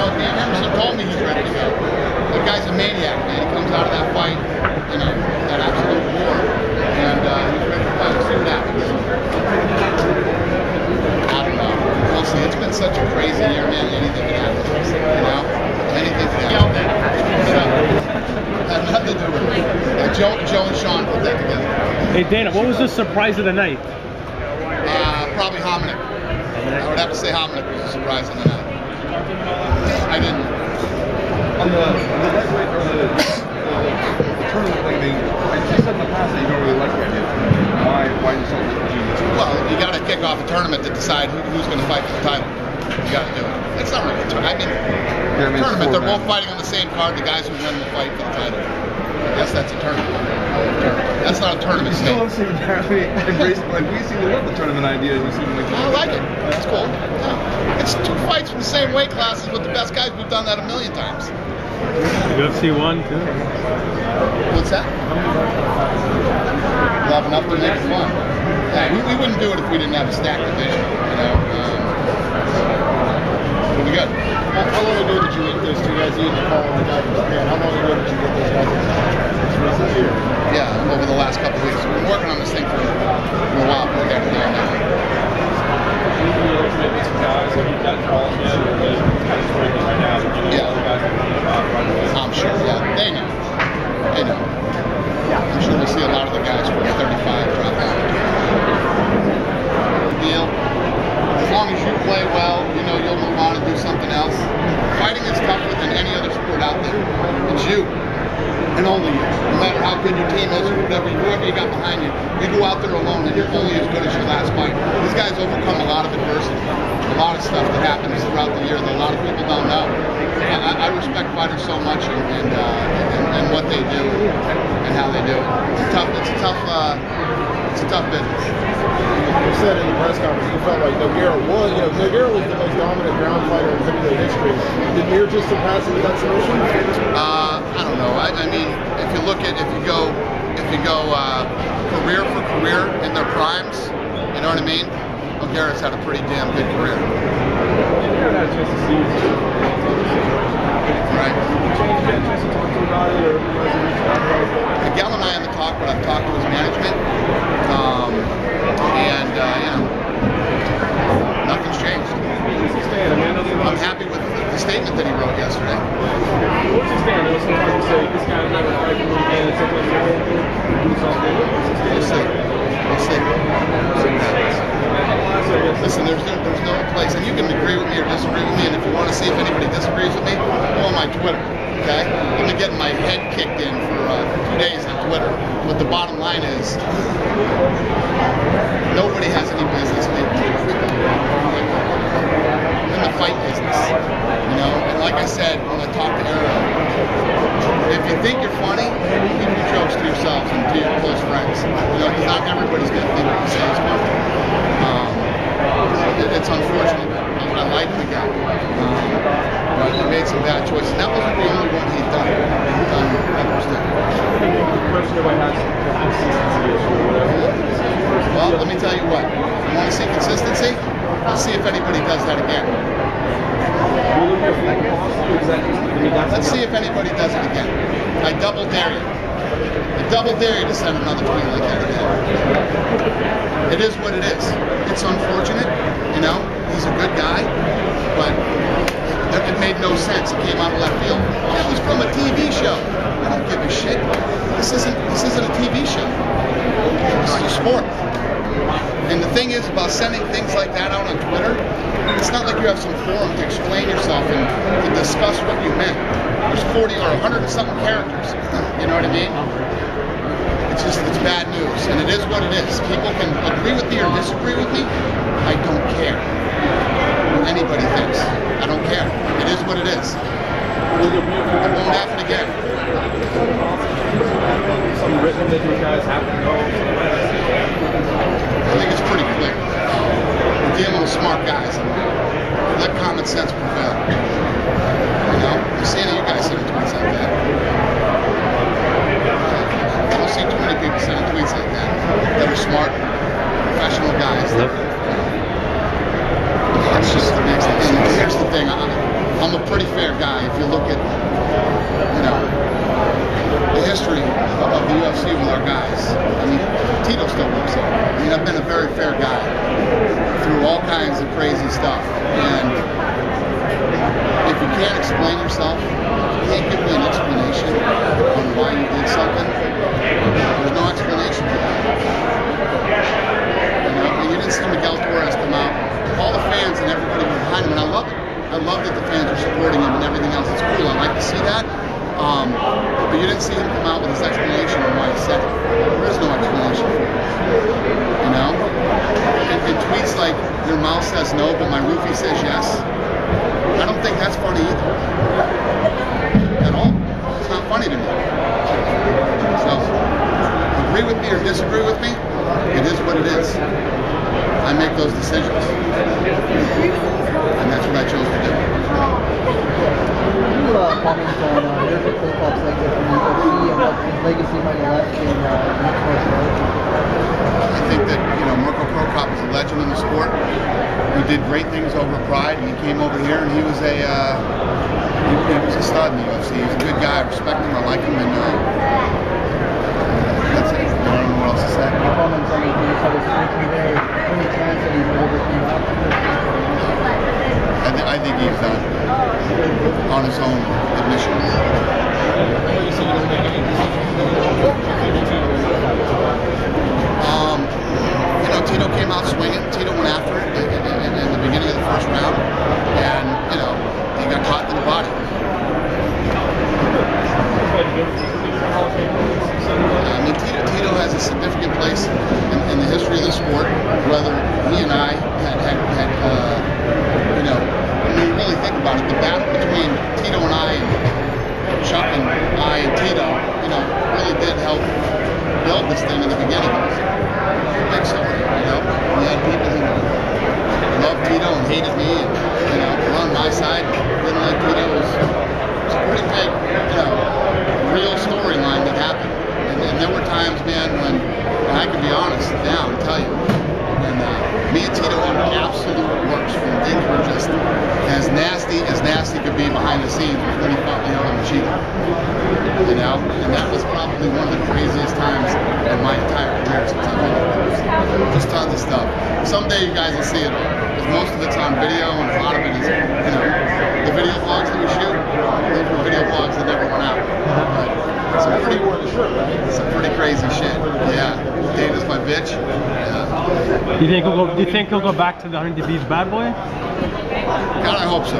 know, Dan Emerson told me he's ready to go. That guy's a maniac, man. He comes out of that fight, you know, that absolute war, and he's ready to fight. We'll see what happens. I don't know. We'll see. It's been such a crazy year, man. Anything can happen. You know? Anything can happen. Had nothing to do with it. Joe and Sean put that together. Hey Dana, what was the surprise of the night? Probably Hominick. I would have to say Hominick was a surprise of the night. I didn't. On the lightweight or the tournament thing, I mean, you said in the past that you don't really like the idea. Why do you say that? Well, you got to kick off a tournament to decide who's going to fight for the title. You got to do it. It's not really a tournament. I mean, tournament. They're both fighting on the same card. The guys who win will fight for the title. I guess that's a tournament. That's not a tournament state. You still don't seem apparently embrace. Like we seem to love the tournament idea. You seem like. I like it. It's cool. Yeah. It's two fights from the same weight classes with the best guys. We've done that a million times. UFC 1, 2. What's that? We'll have enough to make it fun. Yeah, we wouldn't do it if we didn't have a stacked division. You know. It'll be good. How long ago did you meet those two guys? You and Paul and the guy from Japan. How long ago did you get those guys? Yeah, over the last couple of weeks. We've been working on this thing for a while, but we got it down now. Yeah. I'm sure, yeah. They know. They know. I'm sure we'll see a lot of the guys from 35 drop out. Deal. As long as you play well, you know, you'll move on and do something else. Fighting is tougher than any other sport out there. It's you. And only you. No matter how good your team is or whoever you got behind you, you go out there alone and you're only as good as your last fight. These guys overcome a lot of adversity, a lot of stuff that happens throughout the year that a lot of people don't know. And I respect fighters so much and what they do and how they do it. It's a tough business. You said in the press conference you felt like Nogueira won. You know, Nogueira was the most dominant ground fighter in heavyweight history. Did Mir just surpass him with that submission? I don't know. I mean, if you go career for career in their primes, you know what I mean? Nogueira's had a pretty damn good career. Right. Miguel and I on the talk, but I've talked to his management, and you know, nothing's changed. I'm happy with the statement that he wrote yesterday. What's his stand? Sometimes you say this guy's never fighting again. It's something We'll see. We'll see. Listen, there's no place, and you can agree with me or disagree with me, and if you want to see if anybody disagrees with me, go on my Twitter, okay? I've been getting my head kicked in for 2 days on Twitter, but the bottom line is, nobody has any business making in the fight business, you know? And like I said, when I talked to Aaron, if you think you're funny, keep your jokes to yourselves and to your close friends. You know, because not everybody's going to think what you say is funny. It's unfortunate. I like the guy. But he made some bad choices. That wasn't the only one he'd done. Well, let me tell you what. You want to see consistency? Let's see if anybody does that again. Let's see if anybody does it again. I double dare you. I double dare you to send another tweet like that again. It is what it is. It's unfortunate, you know. He's a good guy, but it made no sense. It came out of left field. That was from a TV show. I don't give a shit. This isn't a TV show. This is a sport. And the thing is about sending things like that out on Twitter, it's not like you have some forum to explain yourself and to discuss what you meant. There's 40 or 100 and something characters. You know what I mean? It's bad news, and it is what it is. People can agree with me or disagree with me. I don't care what anybody thinks. I don't care. It is what it is. It won't happen again. Some written that you guys have to know. I think it's pretty clear. We're dealing with smart guys. Let common sense prevail. You know? I'm seeing you guys sending tweets like that. I don't see too many people sending tweets like that. That are smart, professional guys. That's just the next thing. Here's the thing. I'm a pretty fair explain yourself. You can't give me an explanation on why you did something. There's no explanation for that. You know, and you didn't see Miguel Torres come out. All the fans and everybody were behind him, and I love it. I love that the fans are supporting him and everything else. It's cool. I like to see that. But you didn't see him come out with his explanation on why he said it. There is no explanation for it. You know? And tweets like, your mouth says no, but my roofie says yes. I don't think that's funny either. At all. It's not funny to me. So, agree with me or disagree with me, it is what it is. I make those decisions. And that's what I chose to do. Can you comment on Mirko Krokop's exit from the UFC and what his legacy might have left in mixed martial arts? I think that, you know, Mirko Krokop is a legend in the sport. He did great things over Pride, and he came over here, and he was a stud in the UFC. He's a good guy. I respect him. I like him, and that's it. I don't know what else to say. Any comments on his situation there? Any chance that he would overcome after? I think he's done on his own admission. You know, Tito came out swinging. Tito went after it in the beginning of the first round, and you know, he got caught in the body. I mean, Tito has a significant place in the history of the sport. Whether he and I had you know, when you really think about it, the battle between Tito and I, and Chuck and I and Tito, you know, really did help build this thing in the beginning. I think so, you know. We had people who loved Tito and hated me, and you know, were on my side, didn't like Tito. It was a pretty big, you know, real storyline that happened. And there were times, man, when I could be honest now and tell you, when me and Tito were absolute works. Things were just as nasty could be behind the scenes when he fought Leo and Cheetah. You know, and that was probably one of the craziest times in my entire career since I've been here. Just tons of stuff. Someday you guys will see it all, because most of it's on video, and a lot of it is, you know, the video vlogs that we shoot. Those were video vlogs that never went out. But some pretty crazy shit. Yeah, Dana's my bitch. Yeah. Do you think he'll go back to the Huntington Beach bad boy? God, I hope so.